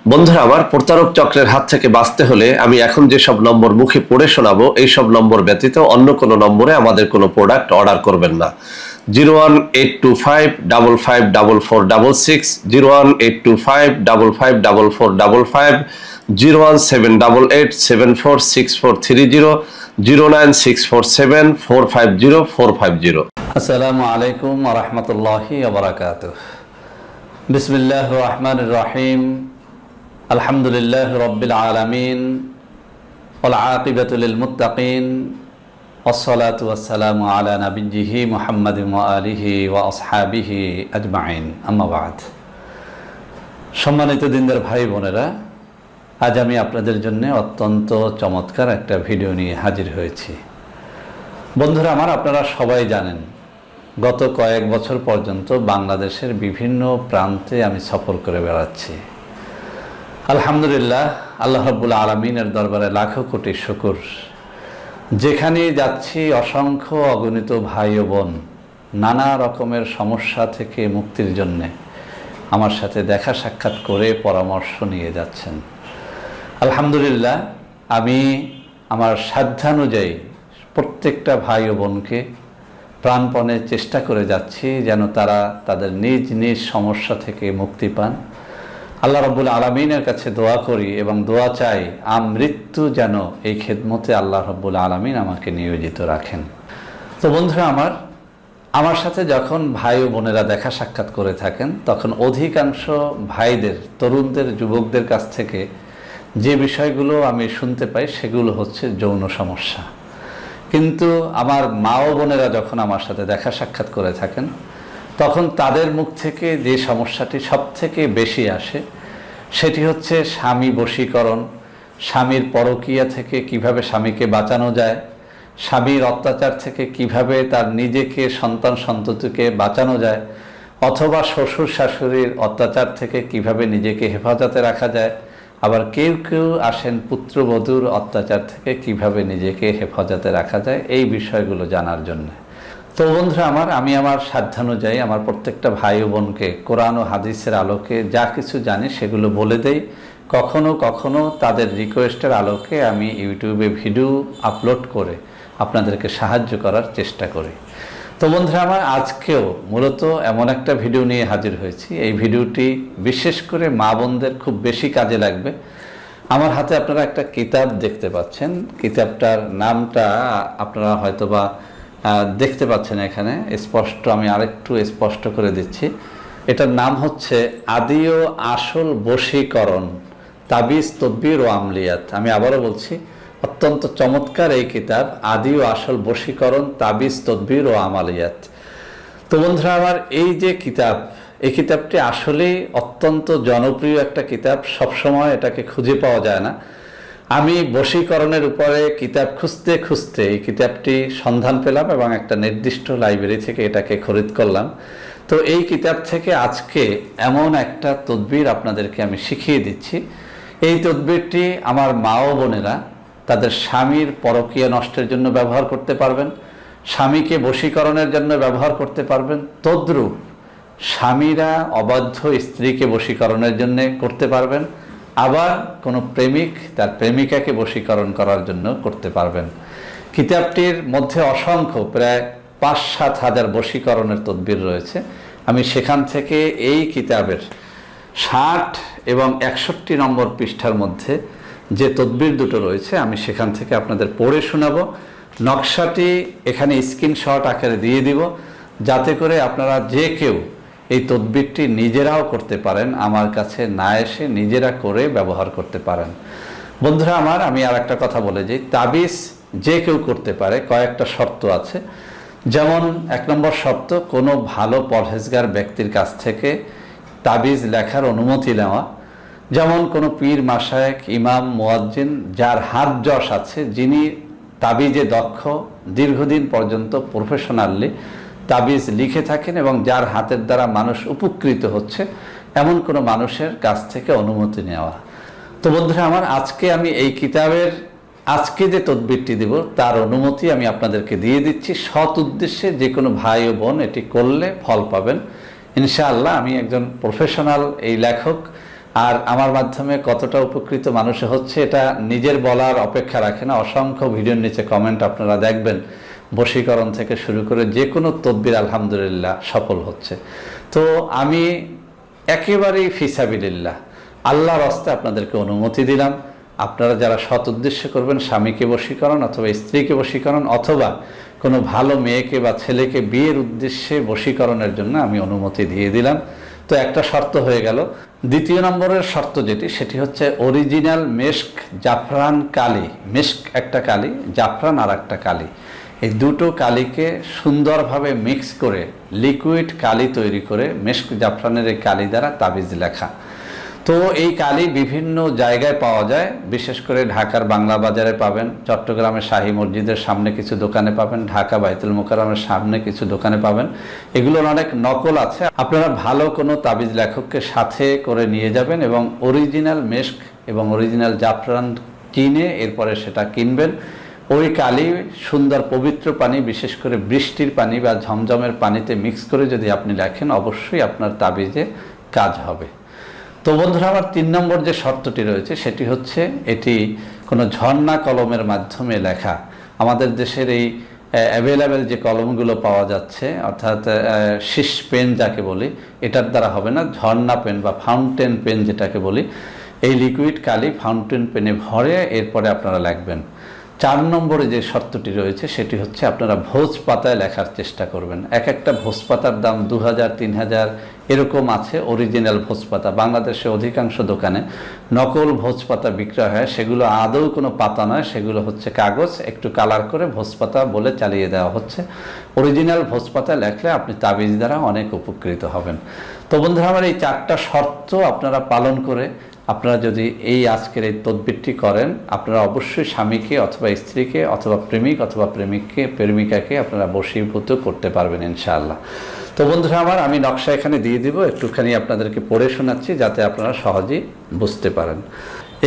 বন্ধুরা আমার, প্রতারক চক্রের হাত থেকে বাঁচতে হলে আমি এখন যেসব নম্বর মুখে পড়ে শোনাবো এই সব নম্বর ব্যতীত অন্য কোনো নম্বরে আমাদের কোনো প্রোডাক্ট অর্ডার করবেন না। 01825554466, 01825554455, 01788746430, 09647450450। আসসালামু আলাইকুম ওয়া রাহমাতুল্লাহি ওয়া বারাকাতুহু। বিসমিল্লাহির রহমানির রহিম। আলহামদুলিল্লাহি রাব্বিল আলামিন ওয়াল আকিবাতু লিল মুত্তাকিন ওয়াসসালাতু ওয়াসসালামু আলা নাবিয়্যিহি মুহাম্মাদিন ওয়া আলিহি ওয়া আসহাবিহি আজমাইন। আম্মা বা'দ। সম্মানিত দিনদার ভাই বোনেরা, আজ আমি আপনাদের জন্য অত্যন্ত চমৎকার একটা ভিডিও নিয়ে হাজির হয়েছি। বন্ধুরা আমার, আপনারা সবাই জানেন গত কয়েক বছর পর্যন্ত বাংলাদেশের বিভিন্ন প্রান্তে আমি সফর করে বেড়াচ্ছি। আলহামদুলিল্লাহ, আল্লাহ রাব্বুল আলামিনের দরবারে লাখো কোটি শুকর। যেখানেই যাচ্ছি অসংখ্য অগণিত ভাই ও বোন নানা রকমের সমস্যা থেকে মুক্তির জন্যে আমার সাথে দেখা সাক্ষাৎ করে পরামর্শ নিয়ে যাচ্ছেন। আলহামদুলিল্লাহ, আমি আমার সাধ্যানুযায়ী প্রত্যেকটা ভাই ও বোনকে প্রাণপণে চেষ্টা করে যাচ্ছি যেন তারা তাদের নিজ নিজ সমস্যা থেকে মুক্তি পান। আল্লাহ রাব্বুল আলামিনের কাছে দোয়া করি এবং দোয়া চাই আমৃত্যু যেন এই খেদমতে আল্লাহ রাব্বুল আলামিন আমাকে নিয়োজিত রাখেন। তো বন্ধুরা আমার সাথে যখন ভাই ও বোনেরা দেখা সাক্ষাৎ করে থাকেন তখন অধিকাংশ ভাইদের, তরুণদের, যুবকদের কাছ থেকে যে বিষয়গুলো আমি শুনতে পাই সেগুলো হচ্ছে যৌন সমস্যা। কিন্তু আমার মা ও বোনেরা যখন আমার সাথে দেখা সাক্ষাৎ করে থাকেন তখন তাদের মুখ থেকে যে সমস্যাটি সব থেকে বেশি আসে সেটি হচ্ছে স্বামী বশীকরণ, স্বামীর পরকীয়া থেকে কিভাবে স্বামীকে বাঁচানো যায়, স্বামীর অত্যাচার থেকে কিভাবে তার নিজেকে, সন্তান সন্ততিকে বাঁচানো যায়, অথবা শ্বশুর শাশুড়ির অত্যাচার থেকে কিভাবে নিজেকে হেফাজতে রাখা যায়। আবার কেউ কেউ আসেন পুত্রবধূর অত্যাচার থেকে কিভাবে নিজেকে হেফাজতে রাখা যায়, এই বিষয়গুলো জানার জন্য। তো বন্ধুরা আমি আমার সাধ্যানুযায়ী আমার প্রত্যেকটা ভাই ও বোনকে কোরআন ও হাদিসের আলোকে যা কিছু জানি সেগুলো বলে দেই। কখনো কখনো তাদের রিকোয়েস্টের আলোকে আমি ইউটিউবে ভিডিও আপলোড করে আপনাদেরকে সাহায্য করার চেষ্টা করি। তো বন্ধুরা আজকেও মূলত এমন একটা ভিডিও নিয়ে হাজির হয়েছি। এই ভিডিওটি বিশেষ করে মা বোনদের খুব বেশি কাজে লাগবে। আমার হাতে আপনারা একটা কিতাব দেখতে পাচ্ছেন। কিতাবটার নামটা আপনারা হয়তোবা দেখতে পাচ্ছেন এখানে স্পষ্ট, আমি আরেকটু স্পষ্ট করে দিচ্ছি। এটার নাম হচ্ছে আদি ও আসল বশীকরণ, তাবিজ, তদবির ও আমলিয়াত। আমি আবারও বলছি, অত্যন্ত চমৎকার এই কিতাব, আদি ও আসল বশীকরণ, তাবিজ, তদবির ও আমালিয়াত। তো বন্ধুরা এই যে কিতাব, এই কিতাবটি আসলেই অত্যন্ত জনপ্রিয় একটা কিতাব। সবসময় এটাকে খুঁজে পাওয়া যায় না। আমি বশীকরণের উপরে কিতাব খুঁজতে খুঁজতে এই কিতাবটি সন্ধান পেলাম এবং একটা নির্দিষ্ট লাইব্রেরি থেকে এটাকে খরিদ করলাম। তো এই কিতাব থেকে আজকে এমন একটা তদবির আপনাদেরকে আমি শিখিয়ে দিচ্ছি। এই তদবিরটি আমার মা ও বোনেরা তাদের স্বামীর পরকীয়া নষ্টের জন্য ব্যবহার করতে পারবেন, স্বামীকে বশীকরণের জন্য ব্যবহার করতে পারবেন, তদ্রূপ স্বামীরা অবাধ্য স্ত্রীকে বশীকরণের জন্য করতে পারবেন, আবার কোনো প্রেমিক তার প্রেমিকাকে বশীকরণ করার জন্য করতে পারবেন। কিতাবটির মধ্যে অসংখ্য, প্রায় ৫-৭ হাজার বশীকরণের তদবির রয়েছে। আমি সেখান থেকে এই কিতাবের ৬০ এবং ৬১ নম্বর পৃষ্ঠার মধ্যে যে তদবির দুটো রয়েছে আমি সেখান থেকে আপনাদের পড়ে শোনাবো। নকশাটি এখানে স্ক্রিনশট আকারে দিয়ে দিব, যাতে করে আপনারা যে কেউ এই তদবিরটি নিজেরাও করতে পারেন, আমার কাছে না এসে নিজেরা করে ব্যবহার করতে পারেন। বন্ধুরা আমি আর একটা কথা বলে যাই, তাবিজ যে কেউ করতে পারে, কয়েকটা শর্ত আছে। যেমন ১ নম্বর শর্ত, কোনো ভালো পরহেজগার ব্যক্তির কাছ থেকে তাবিজ লেখার অনুমতি নেওয়া। যেমন কোনো পীর, মাশায়েখ, ইমাম, মুয়াজ্জিন যার হাত যশ আছে, যিনি তাবিজে দক্ষ, দীর্ঘদিন পর্যন্ত প্রফেশনালি তাবিজ লিখে থাকেন এবং যার হাতের দ্বারা মানুষ উপকৃত হচ্ছে, এমন কোনো মানুষের কাছ থেকে অনুমতি নেওয়া। তো বন্ধুরা আজকে আমি এই কিতাবের আজকে যে তদবিরটি দেব তার অনুমতি আমি আপনাদেরকে দিয়ে দিচ্ছি, সৎ উদ্দেশ্যে যে কোনো ভাই ও বোন এটি করলে ফল পাবেন ইনশাআল্লাহ। আমি একজন প্রফেশনাল এই লেখক, আর আমার মাধ্যমে কতটা উপকৃত মানুষ হচ্ছে এটা নিজের বলার অপেক্ষা রাখে না। অসংখ্য ভিডিওর নিচে কমেন্ট আপনারা দেখবেন, বশীকরণ থেকে শুরু করে যে কোনো তদবির আলহামদুলিল্লাহ সফল হচ্ছে। তো আমি একেবারেই ফিসাবিলিল্লাহ আল্লাহর রাস্তে আপনাদেরকে অনুমতি দিলাম। আপনারা যারা সৎ উদ্দেশ্যে করবেন, স্বামীকে বশীকরণ অথবা স্ত্রীকে বশীকরণ অথবা কোনো ভালো মেয়েকে বা ছেলেকে বিয়ের উদ্দেশ্যে বশীকরণের জন্য আমি অনুমতি দিয়ে দিলাম। তো একটা শর্ত হয়ে গেল। দ্বিতীয় নম্বরের শর্ত যেটি, সেটি হচ্ছে অরিজিনাল মেস্ক জাফরান কালি। মেস্ক একটা কালি, জাফরান আর একটা কালি, এই দুটো কালিকে সুন্দরভাবে মিক্স করে লিকুইড কালি তৈরি করে মেস্ক জাফরানের এই কালি দ্বারা তাবিজ লেখা। তো এই কালি বিভিন্ন জায়গায় পাওয়া যায়, বিশেষ করে ঢাকার বাংলা বাজারে পাবেন, চট্টগ্রামের শাহী মসজিদের সামনে কিছু দোকানে পাবেন, ঢাকা বাইতুল মোকাররমের সামনে কিছু দোকানে পাবেন। এগুলোর অনেক নকল আছে। আপনারা ভালো কোনো তাবিজ লেখককে সাথে করে নিয়ে যাবেন এবং অরিজিনাল মেস্ক এবং অরিজিনাল জাফরান কিনে এরপরে সেটা কিনবেন। ওই কালি সুন্দর পবিত্র পানি, বিশেষ করে বৃষ্টির পানি বা ঝমঝমের পানিতে মিক্স করে যদি আপনি লেখেন, অবশ্যই আপনার তাবিজে কাজ হবে। তো বন্ধুরা, আমার 3 নম্বর যে শর্তটি রয়েছে সেটি হচ্ছে এটি কোনো ঝর্ণা কলমের মাধ্যমে লেখা। আমাদের দেশের এই অ্যাভেলেবেল যে কলমগুলো পাওয়া যাচ্ছে, অর্থাৎ শীষ পেন যাকে বলি, এটার দ্বারা হবে না। ঝর্ণা পেন বা ফাউন্টেন পেন যেটাকে বলি, এই লিকুইড কালি ফাউন্টেন পেনে ভরে এরপরে আপনারা লিখবেন। 4 নম্বরে যে শর্তটি রয়েছে সেটি হচ্ছে আপনারা ভোজ পাতায় লেখার চেষ্টা করবেন। এক একটা ভোজ পাতার দাম 2000, 3000 এরকম আছে। অরিজিনাল ভোজ পাতা বাংলাদেশে অধিকাংশ দোকানে নকল ভোজ পাতা বিক্রয় হয়, সেগুলো আদৌ কোনো পাতা নয়, সেগুলো হচ্ছে কাগজ একটু কালার করে ভোজ পাতা বলে চালিয়ে দেওয়া হচ্ছে। অরিজিনাল ভোজ পাতা লেখলে আপনি তাবিজ দ্বারা অনেক উপকৃত হবেন। তো বন্ধুরা, আমার এই 4টা শর্ত আপনারা পালন করে আপনারা যদি এই আজকের এই তদবিরটি করেন, আপনারা অবশ্যই স্বামীকে অথবা স্ত্রীকে অথবা প্রেমিক অথবা প্রেমিকাকে আপনারা বশীভূত করতে পারবেন ইনশাআল্লাহ। তো বন্ধুরা আমার, আমি নকশা এখানে দিয়ে দিব, একটুখানি আপনাদেরকে পড়ে শোনাচ্ছি যাতে আপনারা সহজেই বুঝতে পারেন।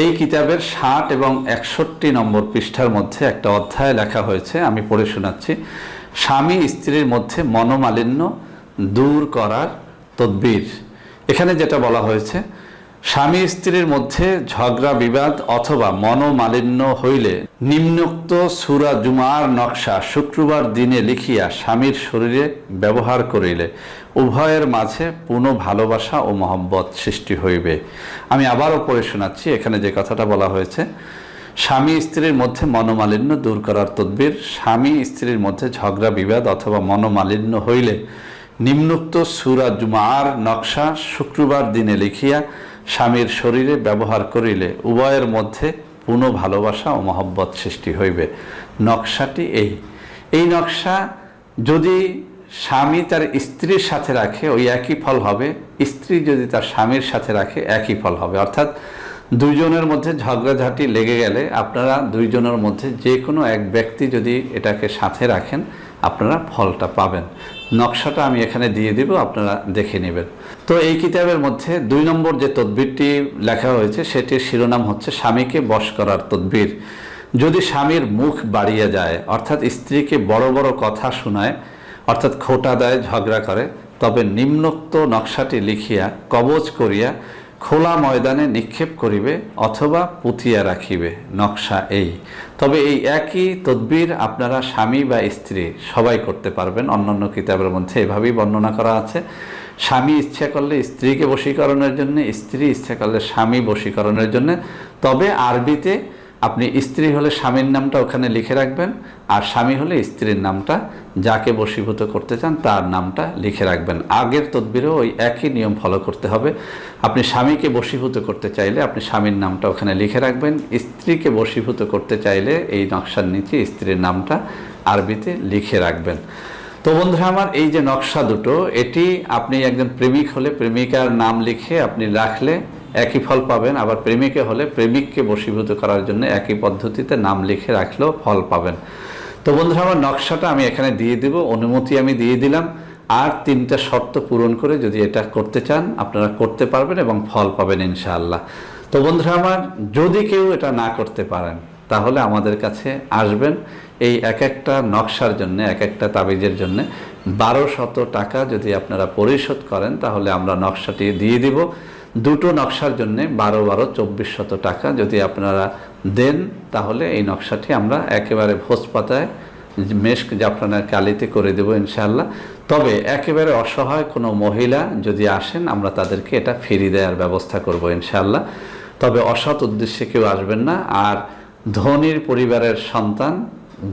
এই কিতাবের 60 এবং 61 নম্বর পৃষ্ঠার মধ্যে একটা অধ্যায় লেখা হয়েছে, আমি পড়ে শোনাচ্ছি। স্বামী স্ত্রীর মধ্যে মনোমালিন্য দূর করার তদবির। এখানে যেটা বলা হয়েছে, স্বামী স্ত্রীর মধ্যে ঝগড়া বিবাদ অথবা মনোমালিন্য হইলে নিম্নোক্ত সূরা জুমার নকশা শুক্রবার দিনে লিখিয়া স্বামীর শরীরে ব্যবহার করিলে উভয়ের মাঝে পূর্ণ ভালোবাসা ও মহব্বত সৃষ্টি হইবে। আমি আবারও পড়ে শোনাচ্ছি। এখানে যে কথাটা বলা হয়েছে, স্বামী স্ত্রীর মধ্যে মনোমালিন্য দূর করার তদবির। স্বামী স্ত্রীর মধ্যে ঝগড়া বিবাদ অথবা মনোমালিন্য হইলে নিম্নোক্ত সূরা জুমার নকশা শুক্রবার দিনে লিখিয়া স্বামীর শরীরে ব্যবহার করিলে উভয়ের মধ্যে পূর্ণ ভালোবাসা ও মহব্বত সৃষ্টি হইবে। নকশাটি এই নকশা যদি স্বামী তার স্ত্রীর সাথে রাখে ওই একই ফল হবে, স্ত্রী যদি তার স্বামীর সাথে রাখে একই ফল হবে। অর্থাৎ দুইজনের মধ্যে ঝগড়াঝাটি লেগে গেলে আপনারা দুইজনের মধ্যে যে কোনো এক ব্যক্তি যদি এটাকে সাথে রাখেন, আপনারা ফলটা পাবেন। নকশাটা আমি এখানে দিয়ে দিব, আপনারা দেখে নেবেন। তো এই কিতাবের মধ্যে 2 নম্বর যে তদবিরটি লেখা হয়েছে সেটির শিরোনাম হচ্ছে স্বামীকে বশ করার তদবির। যদি স্বামীর মুখ বাড়িয়ে যায়, অর্থাৎ স্ত্রীকে বড় বড় কথা শোনায়, অর্থাৎ খোটা দেয়, ঝগড়া করে, তবে নিম্নোক্ত নকশাটি লিখিয়া কবজ করিয়া খোলা ময়দানে নিক্ষেপ করিবে অথবা পুঁতিয়া রাখিবে। নকশা এই। তবে এই একই তদবির আপনারা স্বামী বা স্ত্রী সবাই করতে পারবেন। অন্যান্য কিতাবের মধ্যে এভাবেই বর্ণনা করা আছে। স্বামী ইচ্ছা করলে স্ত্রীকে বশীকরণের জন্য, স্ত্রী ইচ্ছা করলে স্বামী বশীকরণের জন্য। তবে আরবিতে আপনি স্ত্রী হলে স্বামীর নামটা ওখানে লিখে রাখবেন, আর স্বামী হলে স্ত্রীর নামটা, যাকে বশীভূত করতে চান তার নামটা লিখে রাখবেন। আগের তদবিরেও ওই একই নিয়ম ফলো করতে হবে। আপনি স্বামীকে বশীভূত করতে চাইলে আপনি স্বামীর নামটা ওখানে লিখে রাখবেন, স্ত্রীকে বশীভূত করতে চাইলে এই নকশার নিচে স্ত্রীর নামটা আরবিতে লিখে রাখবেন। তো বন্ধুরা আমার, এই যে নকশা দুটো, এটি আপনি একজন প্রেমিক হলে প্রেমিকার নাম লিখে আপনি রাখলে একই ফল পাবেন, আবার প্রেমিকে হলে প্রেমিককে বশীভূত করার জন্য একই পদ্ধতিতে নাম লিখে রাখলেও ফল পাবেন। তো বন্ধুরা আমার, নকশাটা আমি এখানে দিয়ে দেব, অনুমতি আমি দিয়ে দিলাম। আর 3টা শর্ত পূরণ করে যদি এটা করতে চান আপনারা করতে পারবেন এবং ফল পাবেন ইনশাআল্লাহ। তো বন্ধুরা আমার, যদি কেউ এটা না করতে পারেন তাহলে আমাদের কাছে আসবেন। এই এক একটা নকশার জন্য, এক একটা তাবিজের জন্য 1200 টাকা যদি আপনারা পরিশোধ করেন তাহলে আমরা নকশাটি দিয়ে দিব। দুটো নকশার জন্য 12,2400 টাকা যদি আপনারা দেন, তাহলে এই নকশাটি আমরা একেবারে ভোজ পাতায় মেশক জাফরানের কালিতে করে দেব ইনশাআল্লাহ। তবে একেবারে অসহায় কোনো মহিলা যদি আসেন, আমরা তাদেরকে এটা ফ্রি দেওয়ার ব্যবস্থা করব ইনশাআল্লাহ। তবে অসৎ উদ্দেশ্যে কেউ আসবেন না। আর ধনীর পরিবারের সন্তান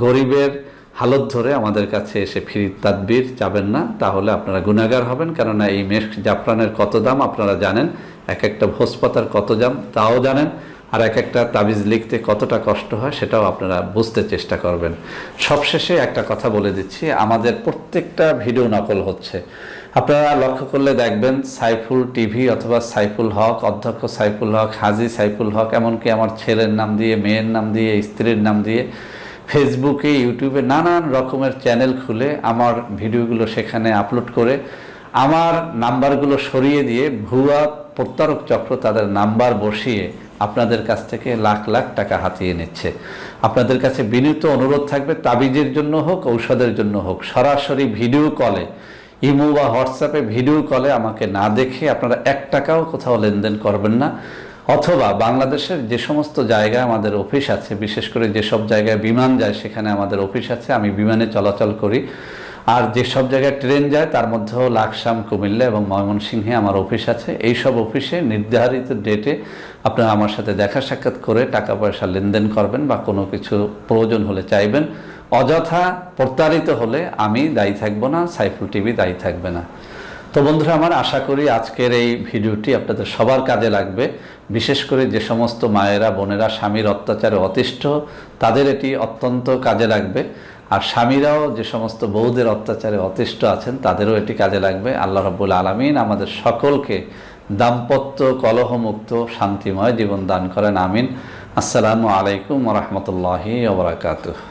গরিবের হালত ধরে আমাদের কাছে এসে ফ্রি তাদবির চাবেন না, তাহলে আপনারা গুনাহগার হবেন। কেননা এই মেশক জাফরানের কত দাম আপনারা জানেন, এক একটা ভোজ পাতার কত দাম তাও জানেন, আর এক একটা তাবিজ লিখতে কতটা কষ্ট হয় সেটাও আপনারা বুঝতে চেষ্টা করবেন। সবশেষে একটা কথা বলে দিচ্ছি, আমাদের প্রত্যেকটা ভিডিও নকল হচ্ছে। আপনারা লক্ষ্য করলে দেখবেন সাইফুল টিভি অথবা সাইফুল হক, অধ্যক্ষ সাইফুল হক, হাজি সাইফুল হক, এমনকি আমার ছেলের নাম দিয়ে, মেয়ের নাম দিয়ে, স্ত্রীর নাম দিয়ে ফেসবুকে, ইউটিউবে নানান রকমের চ্যানেল খুলে আমার ভিডিওগুলো সেখানে আপলোড করে আমার নাম্বারগুলো সরিয়ে দিয়ে ভুয়া প্রতারক চক্র তাদের নাম্বার বসিয়ে আপনাদের কাছ থেকে লাখ লাখ টাকা হাতিয়ে নিচ্ছে। আপনাদের কাছে বিনীত অনুরোধ থাকবে, তাবিজের জন্য হোক, ঔষধের জন্য হোক, সরাসরি ভিডিও কলে, ইমো বা হোয়াটসঅ্যাপে ভিডিও কলে আমাকে না দেখে আপনারা 1 টাকাও কোথাও লেনদেন করবেন না। অথবা বাংলাদেশের যে সমস্ত জায়গায় আমাদের অফিস আছে, বিশেষ করে যেসব জায়গায় বিমান যায় সেখানে আমাদের অফিস আছে, আমি বিমানে চলাচল করি। আর যেসব জায়গায় ট্রেন যায় তার মধ্যেও লাকসাম, কুমিল্লা এবং ময়মনসিংহে আমার অফিস আছে। এই সব অফিসে নির্ধারিত ডেটে আপনারা আমার সাথে দেখা সাক্ষাৎ করে টাকা পয়সা লেনদেন করবেন বা কোনো কিছু প্রয়োজন হলে চাইবেন। অযথা প্রতারিত হলে আমি দায়ী থাকবো না, সাইফুল টিভি দায়ী থাকবে না। তো বন্ধুরা আমার, আশা করি আজকের এই ভিডিওটি আপনাদের সবার কাজে লাগবে। বিশেষ করে যে সমস্ত মায়েরা, বোনেরা স্বামীর অত্যাচারে অতিষ্ঠ, তাদের এটি অত্যন্ত কাজে লাগবে। আর স্বামীরাও যে সমস্ত বউদের অত্যাচারে অতিষ্ঠ আছেন, তাদেরও এটি কাজে লাগবে। আল্লাহ রাব্বুল আলামিন আমাদের সকলকে দাম্পত্য কলহমুক্ত শান্তিময় জীবন দান করেন, আমিন। আসসালামু আলাইকুম ওয়া রাহমাতুল্লাহি ওয়া বারাকাতুহু।